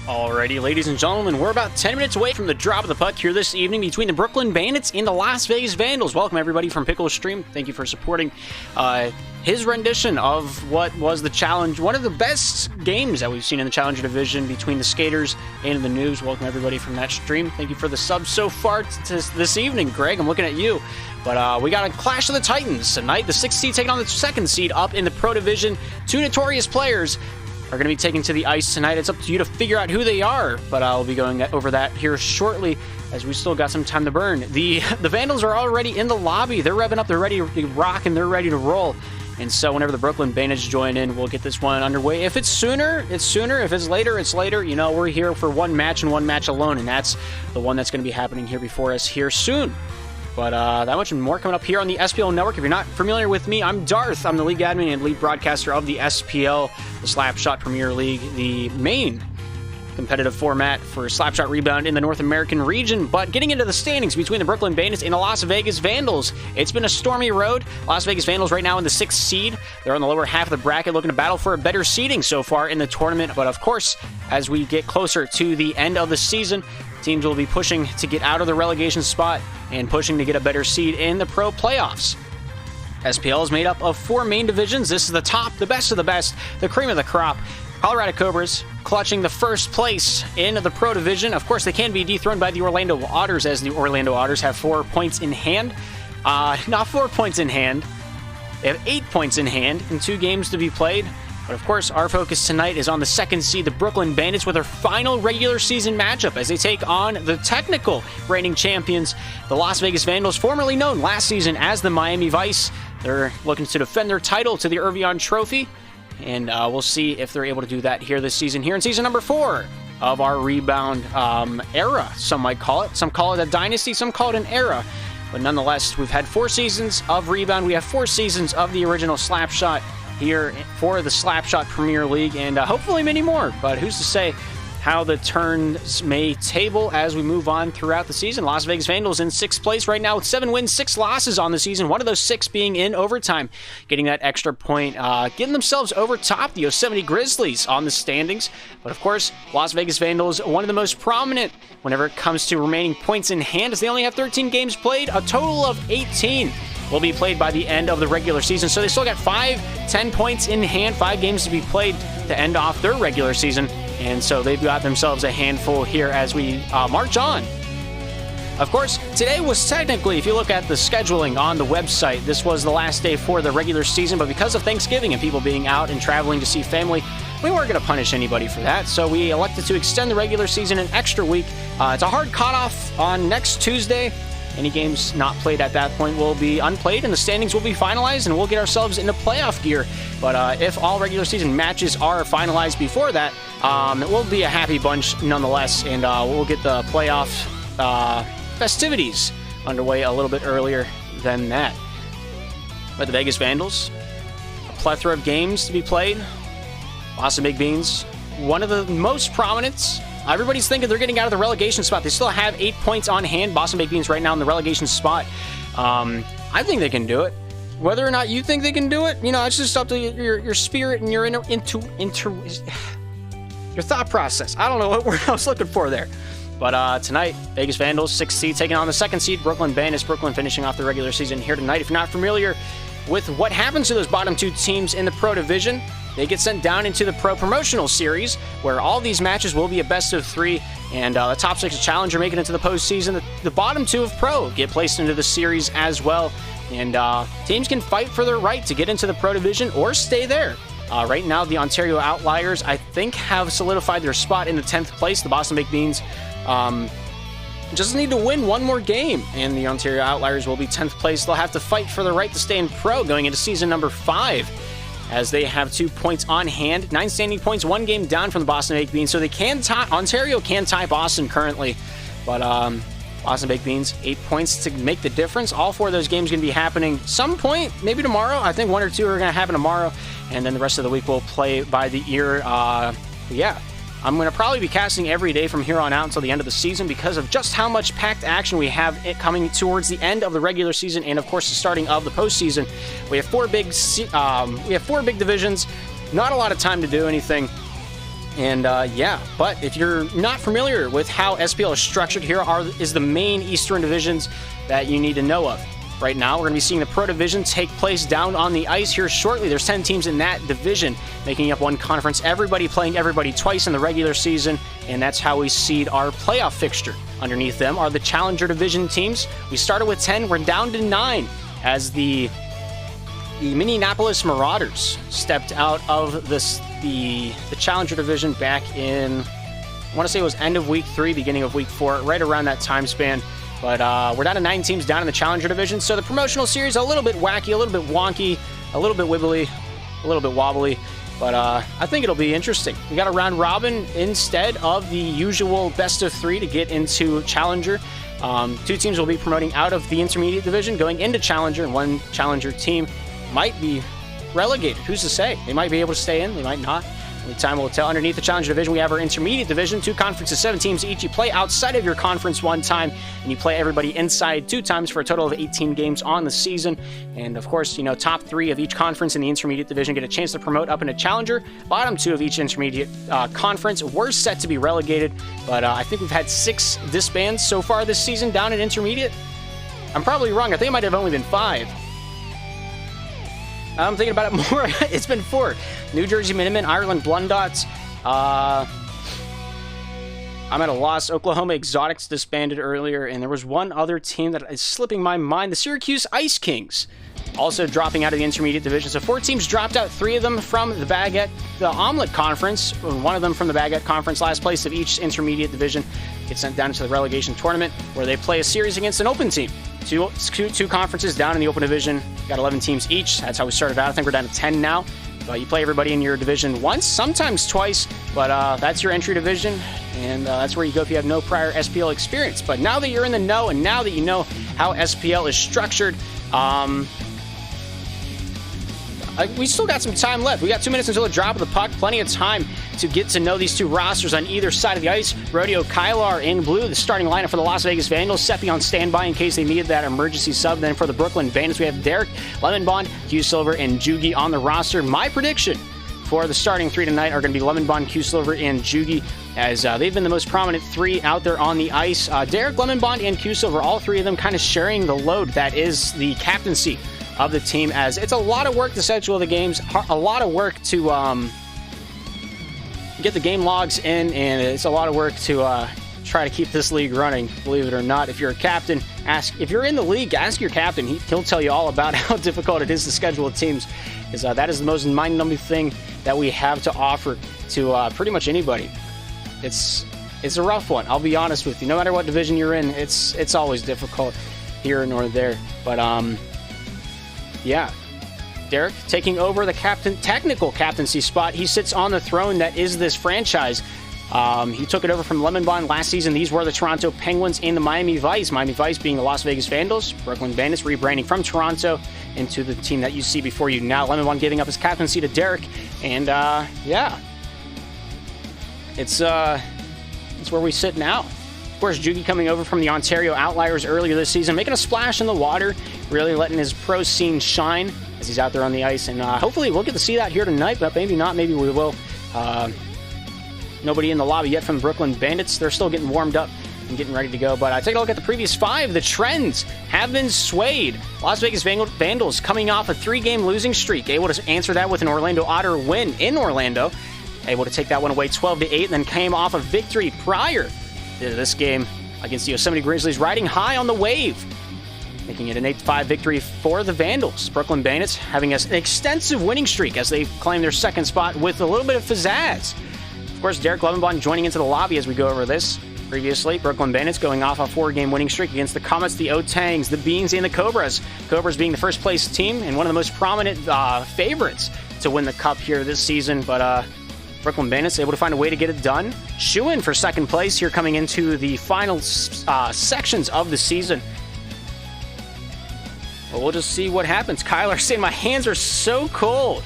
Alrighty, ladies and gentlemen, we're about 10 minutes away from the drop of the puck here this evening between the Brooklyn Bandits and the Las Vegas Vandals. Welcome, everybody, from Pickle's Stream. Thank you for supporting his rendition of what was the challenge, one of the best games that we've seen in the Challenger Division between the Skaters and the Noobs. Welcome, everybody, from that stream. Thank you for the subs so far this evening. Greg, I'm looking at you. But we got a clash of the Titans tonight. The 6th seed taking on the 2nd seed up in the Pro Division. Two notorious players are going to be taken to the ice tonight. It's up to you to figure out who they are, but I'll be going over that here shortly as we still got some time to burn. The Vandals are already in the lobby. They're revving up. They're ready to rock, and they're ready to roll. And so whenever the Brooklyn Bandits join in, we'll get this one underway. If it's sooner, it's sooner. If it's later, it's later. You know, we're here for one match and one match alone, and that's the one that's going to be happening here before us here soon. But that much and more coming up here on the SPL Network. If you're not familiar with me, I'm Darth. I'm the league admin and lead broadcaster of the SPL, the Slapshot Premier League, the main competitive format for Slapshot Rebound in the North American region. But getting into the standings between the Brooklyn Bandits and the Las Vegas Vandals, it's been a stormy road. Las Vegas Vandals right now in the 6th seed. They're on the lower half of the bracket looking to battle for a better seeding so far in the tournament. But of course, as we get closer to the end of the season, teams will be pushing to get out of the relegation spot and pushing to get a better seed in the pro playoffs. SPL is made up of 4 main divisions. This is the top, the best of the best, the cream of the crop. Colorado Cobras clutching the first place in the Pro Division. Of course, they can be dethroned by the Orlando Otters, as the Orlando Otters have 4 points in hand. Not 4 points in hand. They have 8 points in hand in 2 games to be played. But of course, our focus tonight is on the 2nd seed, the Brooklyn Bandits, with their final regular season matchup as they take on the technical reigning champions, the Las Vegas Vandals, formerly known last season as the Miami Vice. They're looking to defend their title to the Irvion Trophy, and we'll see if they're able to do that here this season, here in season number 4 of our Rebound era, some might call it. Some call it a dynasty, some call it an era. But nonetheless, we've had 4 seasons of Rebound. We have 4 seasons of the original Slapshot here for the Slapshot Premier League, and hopefully many more. But who's to say how the turns may table as we move on throughout the season. Las Vegas Vandals in 6th place right now with 7 wins, 6 losses on the season. One of those 6 being in overtime, getting that extra point, getting themselves over top the Yosemite Grizzlies on the standings. But of course, Las Vegas Vandals, one of the most prominent whenever it comes to remaining points in hand, as they only have 13 games played, a total of 18 will be played by the end of the regular season. So they still got 10 points in hand, 5 games to be played to end off their regular season. And so they've got themselves a handful here as we march on. Of course, today was technically, if you look at the scheduling on the website, this was the last day for the regular season. But because of Thanksgiving and people being out and traveling to see family, we weren't going to punish anybody for that. So we elected to extend the regular season an extra week. It's a hard cutoff on next Tuesday. Any games not played at that point will be unplayed, and the standings will be finalized, and we'll get ourselves into playoff gear. But if all regular season matches are finalized before that, it will be a happy bunch nonetheless, and we'll get the playoff festivities underway a little bit earlier than that. But the Vegas Vandals, a plethora of games to be played. Boston Big Beans, one of the most prominent. Everybody's thinking they're getting out of the relegation spot. They still have 8 points on hand. Boston Baked Beans right now in the relegation spot. I think they can do it. Whether or not you think they can do it, you know, it's just up to your spirit and your your thought process. I don't know what word I was looking for there. But tonight, Vegas Vandals, 6th seed, taking on the 2nd seed, Brooklyn Bandits. Brooklyn finishing off the regular season here tonight. If you're not familiar with what happens to those bottom 2 teams in the Pro Division, they get sent down into the Pro Promotional Series, where all these matches will be a best of 3, and the top 6 Challenger making it to the postseason. The bottom 2 of Pro get placed into the series as well, and teams can fight for their right to get into the Pro Division or stay there. Right now, the Ontario Outliers, I think, have solidified their spot in the 10th place. The Boston Baked Beans just need to win one more game, and the Ontario Outliers will be 10th place. They'll have to fight for the right to stay in Pro going into season number 5, as they have 2 points on hand, 9 standing points, 1 game down from the Boston Baked Beans. So they can tie, Ontario can tie Boston currently, but Boston Baked Beans, 8 points to make the difference. All 4 of those games going to be happening some point, maybe tomorrow. I think 1 or 2 are going to happen tomorrow, and then the rest of the week we'll play by the ear. Yeah, I'm going to probably be casting every day from here on out until the end of the season because of just how much packed action we have coming towards the end of the regular season and, of course, the starting of the postseason. We have 4 big divisions, not a lot of time to do anything. And yeah, but if you're not familiar with how SPL is structured, here is the main Eastern divisions that you need to know of. Right now, we're going to be seeing the Pro Division take place down on the ice here shortly. There's 10 teams in that division, making up one conference. Everybody playing everybody twice in the regular season, and that's how we seed our playoff fixture. Underneath them are the Challenger Division teams. We started with 10, we're down to 9, as the Minneapolis Marauders stepped out of the Challenger Division back in, I want to say it was end of week 3, beginning of week 4, right around that time span. But we're down to 9 teams down in the Challenger Division, so the promotional series a little bit wacky, a little bit wonky, a little bit wibbly, a little bit wobbly, but I think it'll be interesting. We got a round robin instead of the usual best of 3 to get into Challenger. 2 teams will be promoting out of the Intermediate Division, going into Challenger, and 1 Challenger team might be relegated. Who's to say? They might be able to stay in, they might not. Only time will tell. Underneath the Challenger Division, we have our Intermediate Division, 2 conferences, 7 teams each. You play outside of your conference 1 time, and you play everybody inside 2 times for a total of 18 games on the season. And of course, you know, top 3 of each conference in the Intermediate Division get a chance to promote up into Challenger. Bottom 2 of each Intermediate conference were set to be relegated, but I think we've had 6 disbands so far this season down in Intermediate. I'm probably wrong. I think it might have only been 5. I'm thinking about it more. It's been 4. New Jersey Minutemen, Ireland Blundots. I'm at a loss. Oklahoma Exotics disbanded earlier, and there was one other team that is slipping my mind. The Syracuse Ice Kings also dropping out of the Intermediate Division. So 4 teams dropped out, 3 of them from the Omelet Conference, 1 of them from the Baguette Conference. Last place of each Intermediate Division gets sent down into the relegation tournament, where they play a series against an open team. Two conferences down in the open division. Got 11 teams each. That's how we started out. I think we're down to 10 now. But you play everybody in your division once, sometimes twice, but that's your entry division, and that's where you go if you have no prior SPL experience. But now that you're in the know, and now that you know how SPL is structured, we still got some time left. We got 2 minutes until the drop of the puck. Plenty of time to get to know these 2 rosters on either side of the ice. Rodeo Kylar in blue, the starting lineup for the Las Vegas Vandals. Seppi on standby in case they needed that emergency sub. Then for the Brooklyn Bandits, we have Derek, Lemon Bond, Q Silver, and Jugi on the roster. My prediction for the starting 3 tonight are going to be Lemon Bond, Q Silver, and Jugi, as they've been the most prominent 3 out there on the ice. Derek, Lemon Bond, and Q Silver, all 3 of them kind of sharing the load that is the captaincy of the team, as it's a lot of work to schedule the games, a lot of work to get the game logs in, and it's a lot of work to try to keep this league running, believe it or not. If you're a captain, if you're in the league, ask your captain. He'll tell you all about how difficult it is to schedule teams, because that is the most mind-numbing thing that we have to offer to pretty much anybody. It's a rough one, I'll be honest with you. No matter what division you're in, it's always difficult here nor there. But yeah, Derek taking over the technical captaincy spot. He sits on the throne that is this franchise. He took it over from Lemon Bond last season. These were the Toronto Penguins and the Miami Vice. Miami Vice being the Las Vegas Vandals. Brooklyn Bandits rebranding from Toronto into the team that you see before you now. Lemon Bond giving up his captaincy to Derek. And yeah, it's where we sit now. Of course, Jugi coming over from the Ontario Outliers earlier this season, making a splash in the water, really letting his pro scene shine as he's out there on the ice. And hopefully we'll get to see that here tonight, but maybe not, maybe we will. Nobody in the lobby yet from the Brooklyn Bandits. They're still getting warmed up and getting ready to go. But take a look at the previous 5. The trends have been swayed. Las Vegas Vandals coming off a 3-game losing streak, able to answer that with an Orlando Otter win in Orlando, able to take that one away 12-8, and then came off a victory prior to this game against the Yosemite Grizzlies, riding high on the wave, making it an 8-5 victory for the Vandals. Brooklyn Bandits having an extensive winning streak as they claim their 2nd spot with a little bit of pizzazz. Of course, Derek Levenbond joining into the lobby as we go over this. Previously, Brooklyn Bandits going off a 4-game winning streak against the Comets, the O-Tangs, the Beans, and the Cobras. Cobras being the first place team and one of the most prominent favorites to win the Cup here this season, but Brooklyn Bandits able to find a way to get it done. Shoo-in for 2nd place here coming into the final sections of the season. Well, we'll just see what happens. Kyler saying my hands are so cold.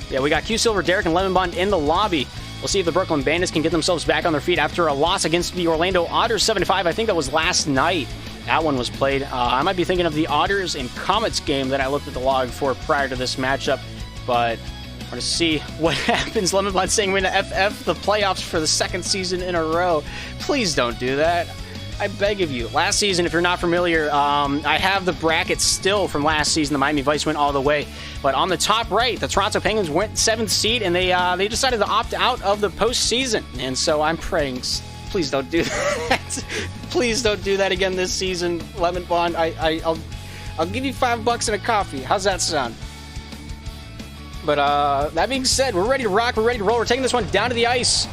Yeah, we got Q Silver, Derek, and Lemon Bond in the lobby. We'll see if the Brooklyn Bandits can get themselves back on their feet after a loss against the Orlando Otters 7-5. I think that was last night. That one was played. I might be thinking of the Otters and Comets game that I looked at the log for prior to this matchup, but Want to see what happens. Lemon Bond saying we're going to FF the playoffs for the second season in a row. Please don't do that. I beg of you. Last season, if you're not familiar, I have the brackets still from last season. The Miami Vice went all the way. But on the top right, the Toronto Penguins went 7th seed, and they decided to opt out of the postseason. And so I'm praying, please don't do that. Please don't do that again this season, Lemon Bond. I'll give you $5 and a coffee. How's that sound? But that being said, we're ready to rock. We're ready to roll. We're taking this one down to the ice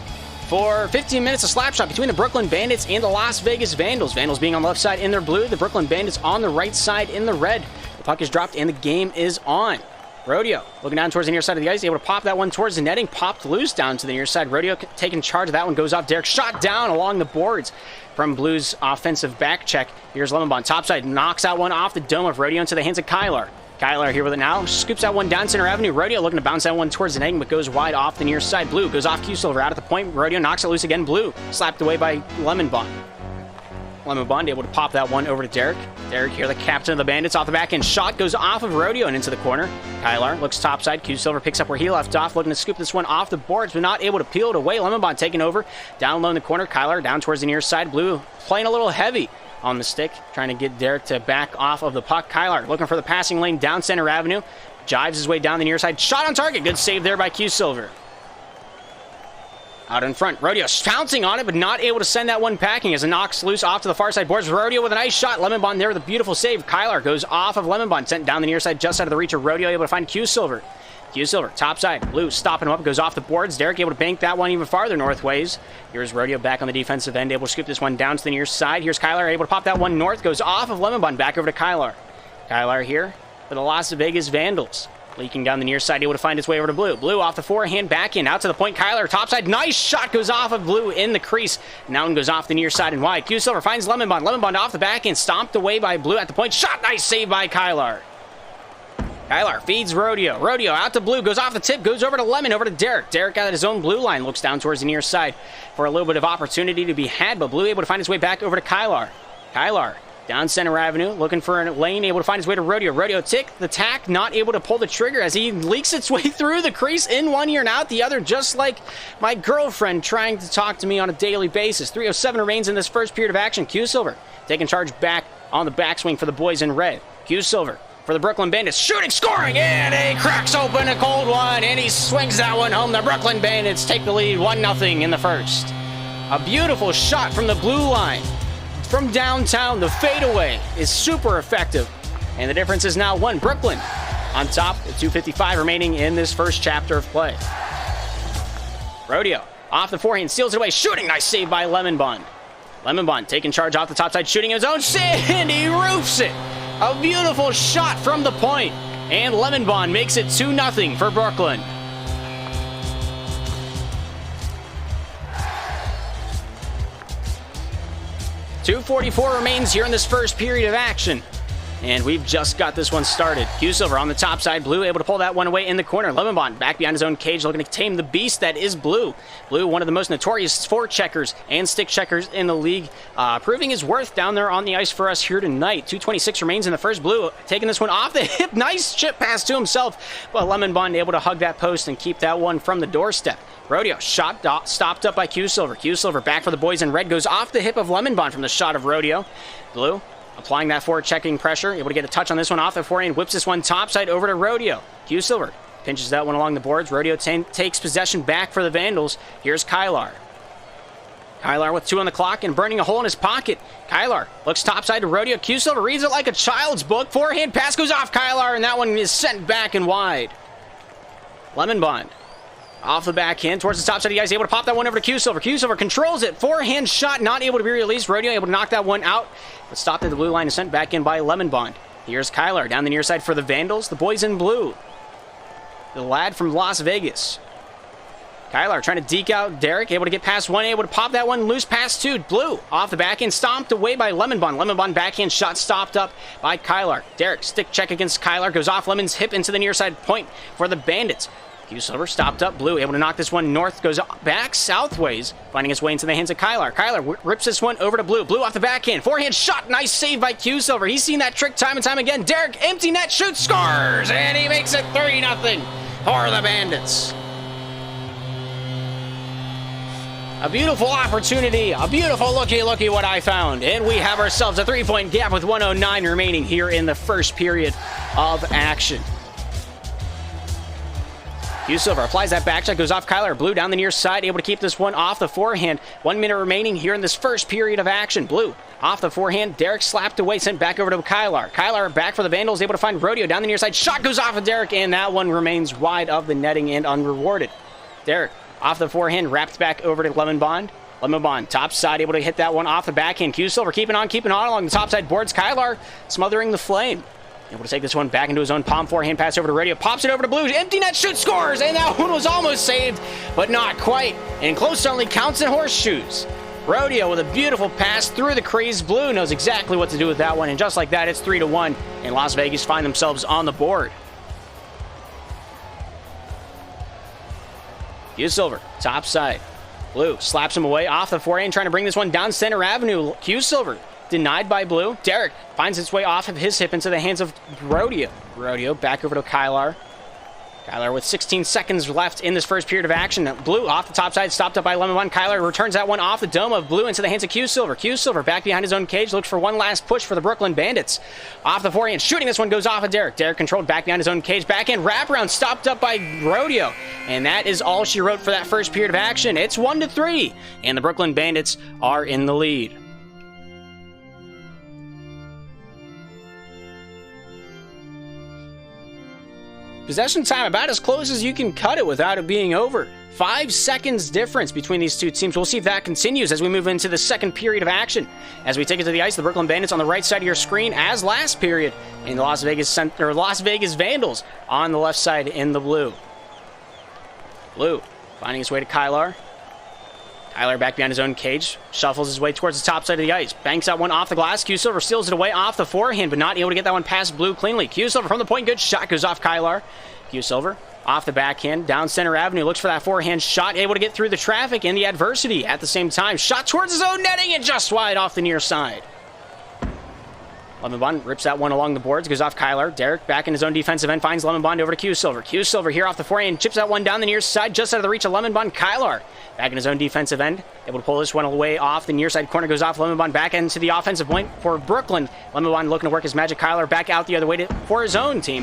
for 15 minutes of slap shot between the Brooklyn Bandits and the Las Vegas Vandals. Vandals being on the left side in their blue, the Brooklyn Bandits on the right side in the red. The puck is dropped and the game is on. Rodeo looking down towards the near side of the ice, able to pop that one towards the netting, popped loose down to the near side. Rodeo taking charge of that one, goes off Derek, shot down along the boards from Blues offensive back check. Here's Lemon Bond, topside, knocks that one off the dome of Rodeo into the hands of Kyler. Kyler here with it now, scoops that one down center avenue. Rodeo looking to bounce that one towards the netting, but goes wide off the near side. Blue goes off Q-Silver out at the point. Rodeo knocks it loose again. Blue slapped away by Lemon Bond. Lemon Bond able to pop that one over to Derek. Derek here, the captain of the Bandits, off the back end. Shot goes off of Rodeo and into the corner. Kyler looks topside. Q-Silver picks up where he left off, looking to scoop this one off the boards, but not able to peel it away. Lemon Bond taking over. Down low in the corner. Kyler down towards the near side. Blue playing a little heavy on the stick, trying to get Derek to back off of the puck. Kyler looking for the passing lane down center avenue. Jives his way down the near side. Shot on target. Good save there by Q-Silver. Out in front, Rodeo pouncing on it, but not able to send that one packing as it knocks loose off to the far side boards. Rodeo with a nice shot. Lemon Bond there with a beautiful save. Kyler goes off of Lemon Bond, sent down the near side, just out of the reach of Rodeo, able to find Q-Silver. Q-Silver, top side, Blue stopping him up, goes off the boards. Derek able to bank that one even farther northways. Here's Rodeo back on the defensive end, able to scoop this one down to the near side. Here's Kyler, able to pop that one north, goes off of Lemon Bond, back over to Kyler. Kyler here for the Las Vegas Vandals. Leaking down the near side, able to find its way over to Blue. Blue off the forehand, back in, out to the point. Kyler, topside, nice shot, goes off of Blue in the crease. Now one goes off the near side and wide. Q-Silver finds Lemon Bond. Lemon Bond off the back end, stomped away by Blue at the point. Shot, nice save by Kyler. Kyler feeds Rodeo. Rodeo out to Blue, goes off the tip, goes over to Lemon, over to Derek. Derek out at his own blue line, looks down towards the near side for a little bit of opportunity to be had, but Blue able to find his way back over to Kyler. Kyler down center avenue, looking for a lane, able to find his way to Rodeo. Rodeo tick the tack, not able to pull the trigger as he leaks its way through the crease in one ear and out the other, just like my girlfriend trying to talk to me on a daily basis. 3:07 remains in this first period of action. Q-Silver taking charge back on the backswing for the boys in red. Q-Silver for the Brooklyn Bandits, shooting, scoring, and he cracks open a cold one, and he swings that one home. The Brooklyn Bandits take the lead 1-0 in the first. A beautiful shot from the blue line. From downtown, the fadeaway is super effective. And the difference is now 1. Brooklyn on top with 2:55 remaining in this first chapter of play. Rodeo off the forehand, steals it away, shooting. Nice save by Lemon Bond. Lemon Bond taking charge off the top side, shooting his own, and he roofs it. A beautiful shot from the point. And Lemon Bond makes it 2-0 for Brooklyn. .244 remains here in this first period of action. And we've just got this one started. Q-Silver on the top side. Blue able to pull that one away in the corner. Lemon Bond back behind his own cage, looking to tame the beast that is Blue. Blue, one of the most notorious forecheckers and stick checkers in the league, proving his worth down there on the ice for us here tonight. 2:26 remains in the first. Blue taking this one off the hip. Nice chip pass to himself. But Lemon Bond able to hug that post and keep that one from the doorstep. Rodeo shot stopped up by Q-Silver. Q-Silver back for the boys in red. Goes off the hip of Lemon Bond from the shot of Rodeo. Blue applying that forward checking pressure. Able to get a touch on this one off the forehand. Whips this one topside over to Rodeo. Q-Silver pinches that one along the boards. Rodeo takes possession back for the Vandals. Here's Kyler. Kyler with 2 on the clock and burning a hole in his pocket. Kyler looks topside to Rodeo. Q-Silver reads it like a child's book. Forehand pass goes off Kyler, and that one is sent back and wide. Lemon Bond off the backhand towards the top side of the ice, able to pop that one over to Q-Silver. Q-Silver controls it. Forehand shot, not able to be released. Rodeo able to knock that one out, but stopped at the blue line and sent back in by Lemon Bond. Here's Kyler down the near side for the Vandals, the boys in blue. The lad from Las Vegas. Kyler trying to deke out Derek, able to get past one, able to pop that one loose past 2. Blue off the backhand, stomped away by Lemon Bond. Lemon Bond backhand shot stopped up by Kyler. Derek stick check against Kyler, goes off Lemon's hip into the near side point for the Bandits. Q-Silver stopped up. Blue able to knock this one north, goes back southways, finding his way into the hands of Kyler. Kyler rips this one over to Blue. Blue off the backhand. Forehand shot. Nice save by Q-Silver. He's seen that trick time and time again. Derek, empty net, shoots, scores, and he makes it 3-0. for the Bandits. A beautiful opportunity, a beautiful looky what I found. And we have ourselves a 3-point gap with 1:09 remaining here in the first period of action. TUES applies that back check, goes off Kyler. Blue down the near side, able to keep this one off the forehand. 1 minute remaining here in this first period of action. Blue off the forehand. Derek slapped away, sent back over to Kyler. Kyler back for the Vandals, able to find Rodeo down the near side. Shot goes off of Derek, and that one remains wide of the netting and unrewarded. Derek off the forehand, wrapped back over to Lemon Bond. Lemon Bond, top side, able to hit that one off the backhand. TUES keeping on along the top side boards. Kyler smothering the flame. Able to take this one back into his own palm, forehand pass over to Radio, pops it over to Blue, empty net, shoot, scores, and that one was almost saved, but not quite, and close only counts in horseshoes. Rodeo with a beautiful pass through the crease. Blue knows exactly what to do with that one, and just like that, it's 3-1, and Las Vegas find themselves on the board. TUES top side. Blue slaps him away off the forehand, trying to bring this one down center avenue. TUES denied by Blue. Derek finds its way off of his hip into the hands of Rodeo. Rodeo back over to Kyler. Kyler with 16 seconds left in this first period of action. Blue off the top side, stopped up by Lemon Bond. Kyler returns that one off the dome of Blue into the hands of TUES. TUES back behind his own cage, looks for one last push for the Brooklyn Bandits. Off the forehand, shooting this one goes off of Derek. Derek controlled back behind his own cage. Backhand wraparound, stopped up by Rodeo. And that is all she wrote for that first period of action. It's 1-3, and the Brooklyn Bandits are in the lead. Possession time about as close as you can cut it without it being over. 5 seconds difference between these two teams. We'll see if that continues as we move into the second period of action. As we take it to the ice, the Brooklyn Bandits on the right side of your screen as last period, and the Las Vegas Vandals on the left side in the blue. Blue finding his way to Kyler. Kyler back behind his own cage, shuffles his way towards the top side of the ice, banks that one off the glass. TUES steals it away off the forehand, but not able to get that one past Blue cleanly. TUES from the point, good shot, goes off Kyler. TUES off the backhand, down center avenue, looks for that forehand shot, able to get through the traffic and the adversity at the same time. Shot towards his own netting and just wide off the near side. Lemon Bond rips that one along the boards, goes off Kyler. Derek back in his own defensive end, finds Lemon Bond over to TUES. TUES here off the forehand, chips that one down the near side, just out of the reach of Lemon Bond. Kyler back in his own defensive end, able to pull this one away off the near side corner, goes off Lemon Bond back into the offensive point for Brooklyn. Lemon Bond looking to work his magic. Kyler back out the other way for his own team.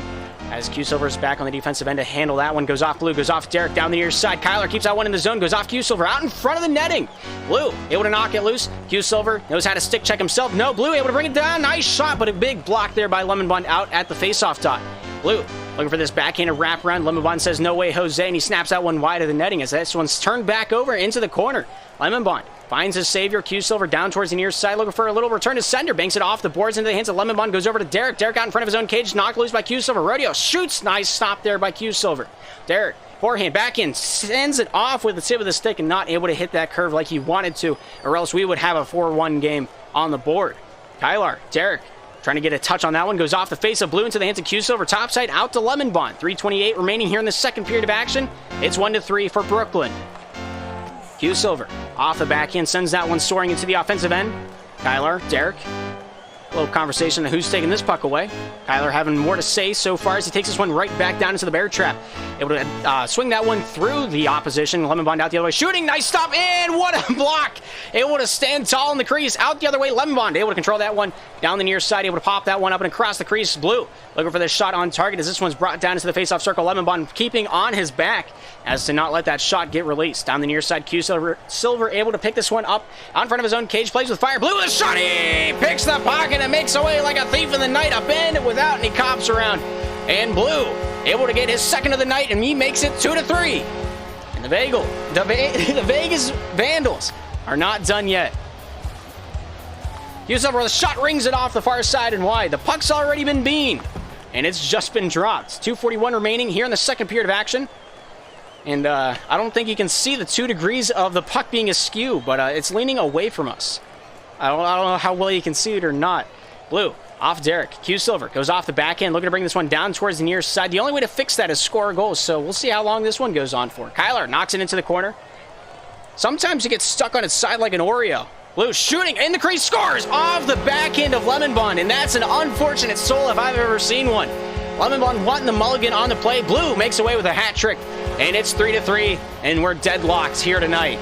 As TUES is back on the defensive end to handle that one, goes off Blue, goes off Derek down the near side. Kyler keeps that one in the zone, goes off TUES out in front of the netting. Blue able to knock it loose. TUES knows how to stick check himself. No, Blue able to bring it down. Nice shot, but a big block there by Lemon Bond out at the faceoff dot. Blue looking for this backhanded wraparound. Lemon Bond says, no way, Jose, and he snaps that one wide of the netting as this one's turned back over into the corner. Lemon Bond finds his savior. TUES down towards the near side, looking for a little return to sender. Banks it off the boards into the hands of Lemon Bond. Goes over to Derek. Derek out in front of his own cage. Knocked loose by TUES. Rodeo shoots. Nice stop there by TUES. Derek, forehand, back in, sends it off with the tip of the stick and not able to hit that curve like he wanted to, or else we would have a 4-1 game on the board. Kyler, Derek, trying to get a touch on that one. Goes off the face of Blue into the hands of TUES topside out to Lemon Bond. 3:28 remaining here in the second period of action. It's 1-3 for Brooklyn. TUES off the backhand, sends that one soaring into the offensive end. Kyler, Derek, a little conversation on who's taking this puck away. Kyler having more to say so far as he takes this one right back down into the bear trap. Able to swing that one through the opposition. Lemon Bond out the other way, shooting, nice stop, and what a block! Able to stand tall in the crease, out the other way. Lemon Bond able to control that one down the near side, able to pop that one up and across the crease. Blue looking for this shot on target as this one's brought down into the face-off circle. Lemon Bond keeping on his back as to not let that shot get released. Down the near side, Silver able to pick this one up out in front of his own cage, plays with fire. Blue with a shot, he picks the pocket and makes away like a thief in the night, a bandit without any cops around. And Blue able to get his second of the night, and he makes it 2-3. And the Vegas Vandals are not done yet. TUES where the shot rings it off the far side and wide. The puck's already been beamed, and it's just been dropped. 2:41 remaining here in the second period of action. And I don't think you can see the 2 degrees of the puck being askew, but it's leaning away from us. I don't know how well you can see it or not. Blue off Derek. TUES goes off the backhand, looking to bring this one down towards the near side. The only way to fix that is score a goal, so we'll see how long this one goes on for. Kyler knocks it into the corner. Sometimes it gets stuck on its side like an Oreo. Blue shooting in the crease, scores off the backhand of Lemon Bond, and that's an unfortunate soul if I've ever seen one. Lemon Bond wanting the mulligan on the play. Blue makes away with a hat trick, and it's 3-3, and we're deadlocked here tonight.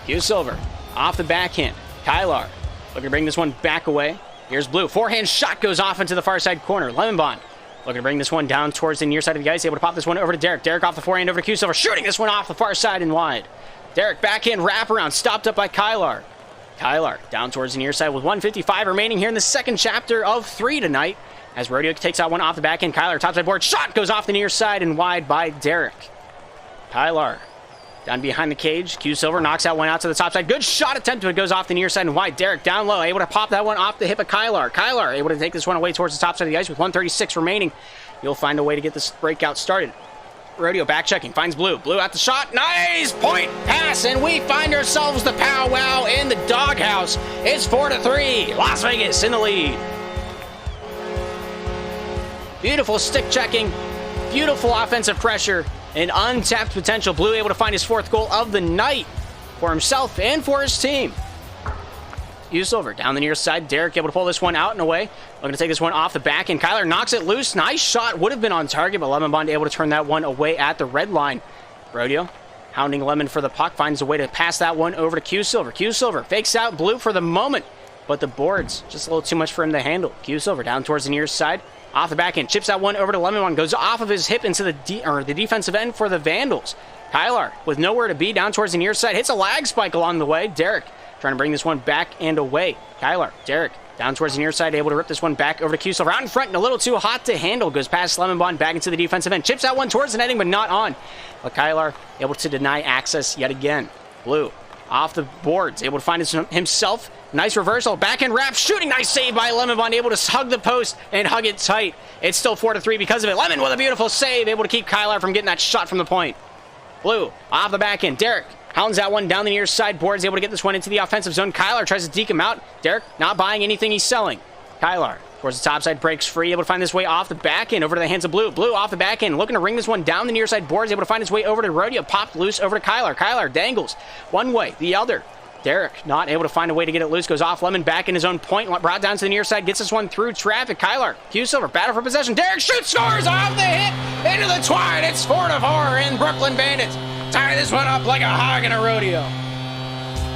Q Silver off the backhand. Kylar looking to bring this one back away. Here's Blue. Forehand shot goes off into the far side corner. Lemon Bond looking to bring this one down towards the near side of the ice. Able to pop this one over to Derek. Derek off the forehand over to Q Silver. Shooting this one off the far side and wide. Derek backhand wraparound. Stopped up by Kylar. Kylar down towards the near side with 1:55 remaining here in the second chapter of 3 tonight. As Rodeo takes out one off the backhand. Kylar topside board. Shot goes off the near side and wide by Derek. Kylar down behind the cage. Q Silver knocks out one out to the top side. Good shot attempt, but it goes off the near side and wide. Derek down low, able to pop that one off the hip of Kylar. Kylar able to take this one away towards the top side of the ice with 1:36 remaining. You'll find a way to get this breakout started. Rodeo back checking, finds Blue. Blue at the shot. Nice point pass, and we find ourselves the powwow in the doghouse. It's 4-3. Las Vegas in the lead. Beautiful stick checking. Beautiful offensive pressure. And untapped potential. Blue able to find his 4th goal of the night for himself and for his team. Q Silver down the near side. Derek able to pull this one out and away. Looking to take this one off the back, and Kylar knocks it loose. Nice shot. Would have been on target, but Lemon Bond able to turn that one away at the red line. Rodeo hounding Lemon for the puck. Finds a way to pass that one over to Q Silver. Q Silver fakes out Blue for the moment, but the boards just a little too much for him to handle. Q Silver down towards the near side. Off the backhand, chips that one over to Lemon Bond, goes off of his hip into the defensive end for the Vandals. Kylar with nowhere to be down towards the near side, hits a lag spike along the way. Derek trying to bring this one back and away. Kylar, Derek down towards the near side, able to rip this one back over to Q Silver. Out in front and a little too hot to handle, goes past Lemon Bond back into the defensive end, chips that one towards the netting but not on. But Kylar able to deny access yet again. Blue off the boards, able to find himself. Nice reversal, backhand wrap, shooting, nice save by Lemon Bond, able to hug the post and hug it tight. It's still 4-3 because of it. Lemon with a beautiful save, able to keep Kylar from getting that shot from the point. Blue off the backhand, Derek hounds that one down the near side boards, able to get this one into the offensive zone. Kylar tries to deke him out. Derek not buying anything he's selling. Kylar towards the top side, breaks free, able to find this way off the backhand over to the hands of Blue. Blue off the backhand, looking to ring this one down the near side boards, able to find his way over to Rodeo, popped loose over to Kylar. Kylar dangles one way, the other. Derek not able to find a way to get it loose, goes off Lemon back in his own point, brought down to the near side, gets this one through traffic. Kylar, Q Silver, battle for possession. Derek shoots, scores off the hit into the twine. It's 4-4 in Brooklyn Bandits. Tie this one up like a hog in a rodeo.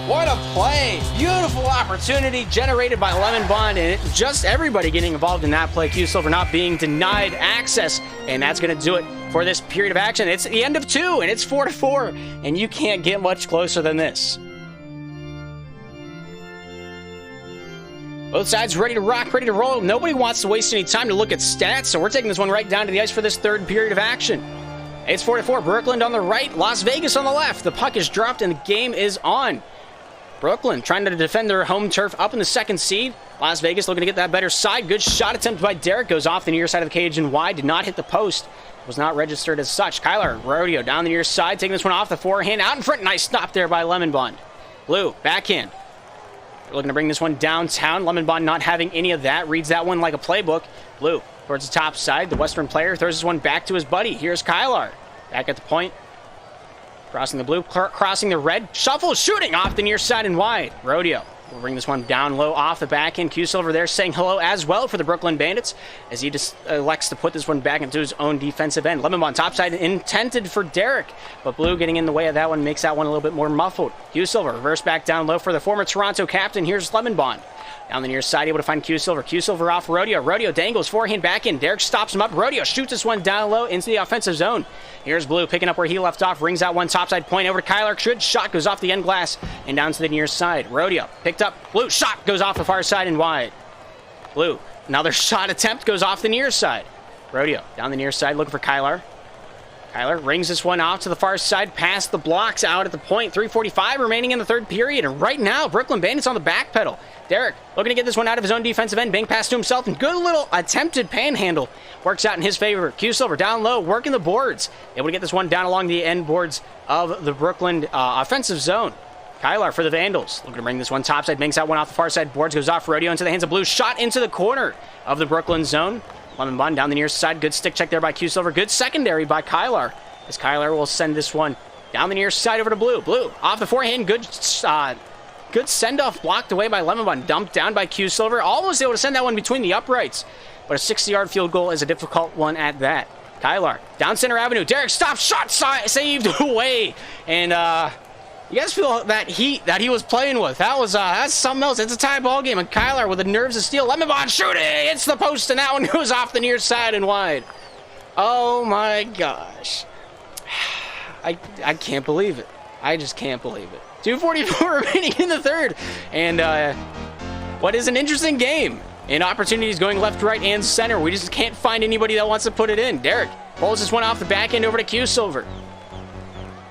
What a play. Beautiful opportunity generated by Lemon Bond, and just everybody getting involved in that play. Q Silver not being denied access, and that's going to do it for this period of action. It's the end of 2, and it's 4-4, and you can't get much closer than this. Both sides ready to rock, ready to roll. Nobody wants to waste any time to look at stats, so we're taking this one right down to the ice for this 3rd period of action. It's 4-4. Brooklyn on the right, Las Vegas on the left. The puck is dropped and the game is on. Brooklyn trying to defend their home turf up in the 2nd seed. Las Vegas looking to get that better side. Good shot attempt by Derek. Goes off the near side of the cage and wide. Did not hit the post. Was not registered as such. Kylar, Rodeo down the near side. Taking this one off the forehand. Out in front. Nice stop there by Lemon Bond. Blue, backhand. Looking to bring this one downtown. Lemon Bond not having any of that. Reads that one like a playbook. Blue towards the top side. The Western player throws this one back to his buddy. Here's Kylar. Back at the point. Crossing the blue, crossing the red. Shuffle, shooting off the near side and wide. Rodeo will bring this one down low off the backhand. Q Silver there saying hello as well for the Brooklyn Bandits as he just elects to put this one back into his own defensive end. Lemon Bond topside intended for Derek, but Blue getting in the way of that one makes that one a little bit more muffled. Q Silver reverse back down low for the former Toronto captain. Here's Lemon Bond. Down the near side, able to find Q Silver. Q Silver off Rodeo. Rodeo dangles, forehand back in. Derek stops him up. Rodeo shoots this one down low into the offensive zone. Here's Blue picking up where he left off. Rings out one topside point over to Kylar. Good shot goes off the end glass and down to the near side. Rodeo picked up. Blue shot goes off the far side and wide. Blue, another shot attempt goes off the near side. Rodeo down the near side looking for Kylar. Kylar rings this one off to the far side, past the blocks, out at the point. 3:45 remaining in the 3rd period. And right now, Brooklyn Bandits on the back pedal. Derek looking to get this one out of his own defensive end. Bank pass to himself, and good little attempted panhandle. Works out in his favor. Q Silver down low, working the boards. Able to get this one down along the end boards of the Brooklyn offensive zone. Kylar for the Vandals. Looking to bring this one topside. Banks out one off the far side boards. Goes off Rodeo into the hands of Blue. Shot into the corner of the Brooklyn zone. Lemon Bond down the near side. Good stick check there by Q Silver. Good secondary by Kylar. As Kylar will send this one down the near side over to Blue. Blue off the forehand. Good Good send-off blocked away by Lemon Bun. Dumped down by Q Silver. Almost able to send that one between the uprights. But a 60-yard field goal is a difficult one at that. Kylar, down center avenue. Derek stops. Shot saved away. And you guys feel that heat that he was playing with. That's something else. It's a tie ball game. And Kylar with the nerves of steel. Lemon Bond shooting. It's the post. And that one goes off the near side and wide. Oh, my gosh. I can't believe it. I just can't believe it. 2:44 remaining in the third. And what is an interesting game. And opportunities going left, right, and center. We just can't find anybody that wants to put it in. Derek pulls this one off the back end over to Q Silver.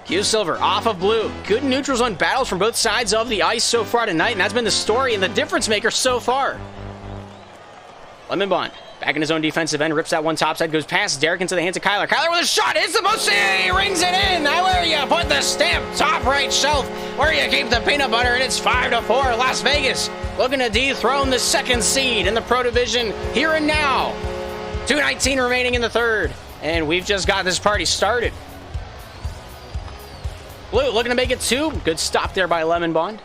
Q Silver off of Blue. Good neutral zone battles from both sides of the ice so far tonight. And that's been the story and the difference maker so far. Lemon Bond back in his own defensive end. Rips that one topside. Goes past Derek into the hands of Kylar. Kylar with a shot. Hits the post. He rings it in. Now where you put the stamp. Top right shelf. Where you keep the peanut butter. And it's 5-4. Las Vegas looking to dethrone the second seed in the Pro Division here and now. 2:19 remaining in the third. And we've just got this party started. Blue looking to make it 2. Good stop there by Lemon Bond.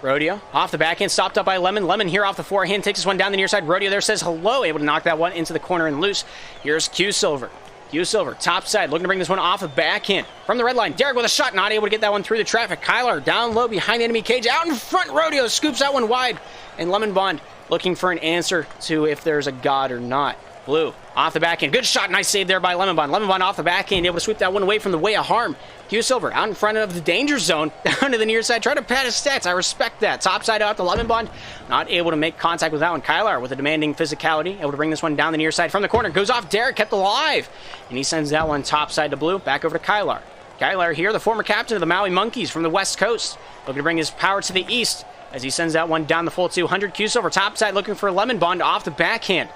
Rodeo off the backhand, stopped up by Lemon. Lemon here off the forehand, takes this one down the near side. Rodeo there says hello, able to knock that one into the corner and loose. Here's Q Silver. Q Silver, top side, looking to bring this one off the backhand. From the red line, Derek with a shot, not able to get that one through the traffic. Kylar down low behind the enemy cage. Out in front, Rodeo scoops that one wide. And Lemon Bond looking for an answer to if there's a god or not. Blue off the backhand. Good shot, nice save there by Lemon Bond. Lemon Bond off the backhand, able to sweep that one away from the way of harm. Q Silver out in front of the danger zone, down to the near side, trying to pad his stats. I respect that. Top side out to Lemon Bond, not able to make contact with that one. Kylar with a demanding physicality, able to bring this one down the near side from the corner. Goes off Derek, kept alive, and he sends that one top side to Blue. Back over to Kylar. Kylar here, the former captain of the Maui Monkeys from the West Coast, looking to bring his power to the east as he sends that one down the full 200. Q Silver top side looking for Lemon Bond off the backhand.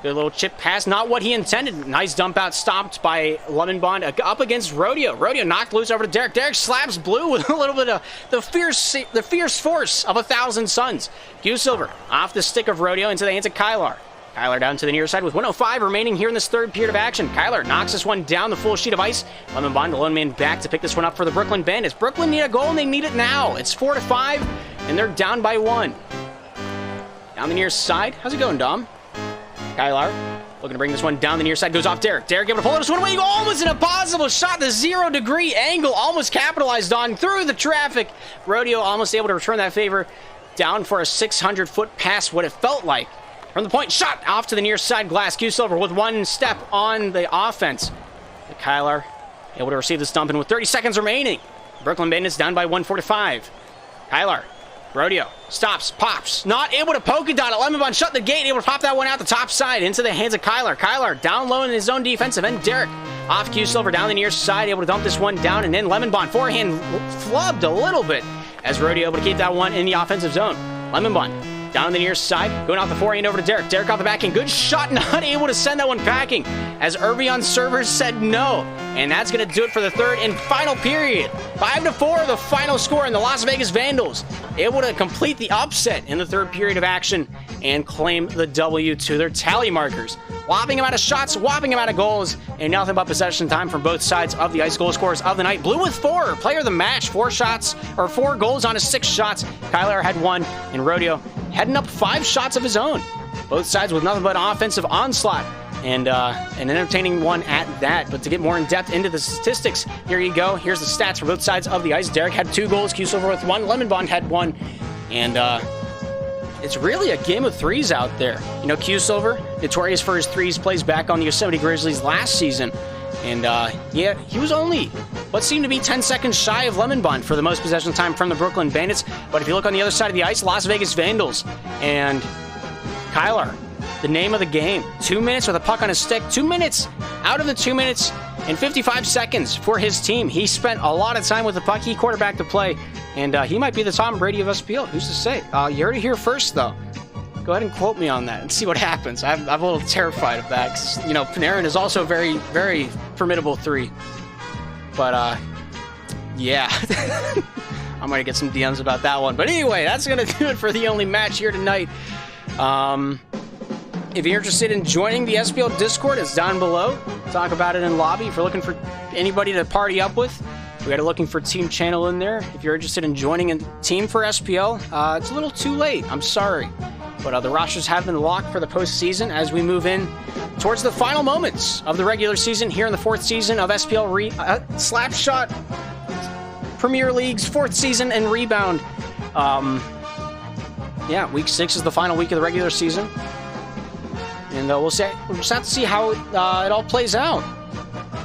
Good little chip pass, not what he intended. Nice dump out, stopped by Lemon Bond up against Rodeo. Rodeo knocked loose over to Derek. Derek slaps Blue with a little bit of the fierce force of 1,000 suns. Q Silver off the stick of Rodeo into the hands of Kylar. Kylar down to the near side with 1:05 remaining here in this third period of action. Kylar knocks this one down the full sheet of ice. Lemon Bond, the lone man back to pick this one up for the Brooklyn Bandits. Brooklyn need a goal and they need it now. It's 4-5 and they're down by 1. Down the near side. How's it going, Dom? Kylar looking to bring this one down the near side. Goes off Derek. Derek able to pull this one away. Almost an impossible shot. The 0-degree angle almost capitalized on through the traffic. Rodeo almost able to return that favor. Down for a 600-foot pass, what it felt like. From the point, shot off to the near side glass. Q Silver with one step on the offense. But Kylar able to receive this dump in with 30 seconds remaining. Brooklyn Bandits down by 1:45. Kylar. Rodeo stops, pops, not able to polka dot it. Lemon Bond shut the gate, able to pop that one out the top side into the hands of Kylar. Kylar down low in his own defensive end. Derek off Q Silver down the near side, able to dump this one down, and then Lemon Bond forehand flubbed a little bit as Rodeo able to keep that one in the offensive zone. Lemon Bond down the near side, going off the forehand over to Derek. Derek off the backhand, good shot, not able to send that one packing as Irvion's servers said no. And that's going to do it for the third and final period. 5-4, the final score, and the Las Vegas Vandals able to complete the upset in the third period of action and claim the W to their tally markers. Whopping amount of shots, whopping amount of goals, and nothing but possession time from both sides of the ice. Goal scorers of the night. Blue with 4, player of the match, 4 goals on his 6 shots. Kylar had 1, and Rodeo heading up 5 shots of his own. Both sides with nothing but offensive onslaught. And an entertaining one at that. But to get more in depth into the statistics, here you go. Here's the stats for both sides of the ice. Derek had 2 goals, Q Silver with 1, Lemon Bond had 1, and it's really a game of threes out there. You know, Q Silver, notorious for his threes, plays back on the Yosemite Grizzlies last season, and yeah, he was only what seemed to be 10 seconds shy of Lemon Bond for the most possession time from the Brooklyn Bandits. But if you look on the other side of the ice, Las Vegas Vandals and Kylar. The name of the game. 2 minutes with a puck on his stick. 2 minutes out of the 2 minutes and 55 seconds for his team. He spent a lot of time with the puck. He quarterbacked the play, and he might be the Tom Brady of SPL. Who's to say? You heard it here first, though. Go ahead and quote me on that and see what happens. I'm a little terrified of that because, you know, Panarin is also very, very formidable 3. But, yeah. I'm going to get some DMs about that one. But anyway, that's going to do it for the only match here tonight. If you're interested in joining the SPL Discord, it's down below. Talk about it in lobby. If you're looking for anybody to party up with, We got a looking for team channel in there. If you're interested in joining a team for SPL, it's a little too late. I'm sorry. But the rosters have been locked for the postseason as we move in towards the final moments of the regular season here in the 4th season of SPL Slapshot Premier League's 4th season and Rebound. Yeah, week 6 is the final week of the regular season. And we'll just have to see how it all plays out.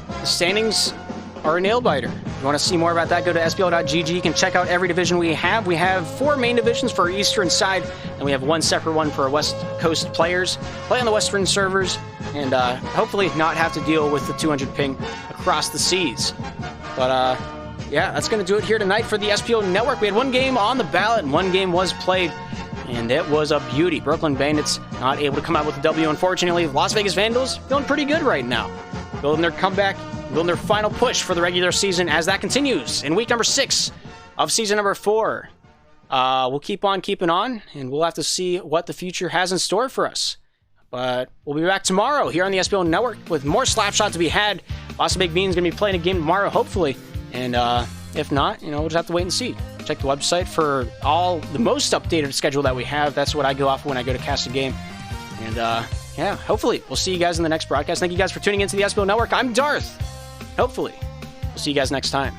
The standings are a nail-biter. If you want to see more about that, go to spl.gg. You can check out every division we have. We have 4 main divisions for our eastern side, and we have 1 separate one for our west coast players. Play on the western servers, and hopefully not have to deal with the 200 ping across the seas. But yeah, that's going to do it here tonight for the SPL Network. We had 1 game on the ballot, and 1 game was played, and it was a beauty. Brooklyn Bandits not able to come out with a W, unfortunately. Las Vegas Vandals feeling pretty good right now, building their comeback, building their final push for the regular season as that continues in week number 6 of season number 4. We'll keep on keeping on, and we'll have to see what the future has in store for us. But we'll be back tomorrow here on the SPL Network with more Slapshot to be had. Awesome Big Bean's going to be playing a game tomorrow, hopefully. And if not, we'll just have to wait and see. Check the website for the most updated schedule that we have. That's what I go off when I go to cast a game. And yeah, hopefully we'll see you guys in the next broadcast. Thank you guys for tuning into the SPL Network. I'm Darth. Hopefully we'll see you guys next time.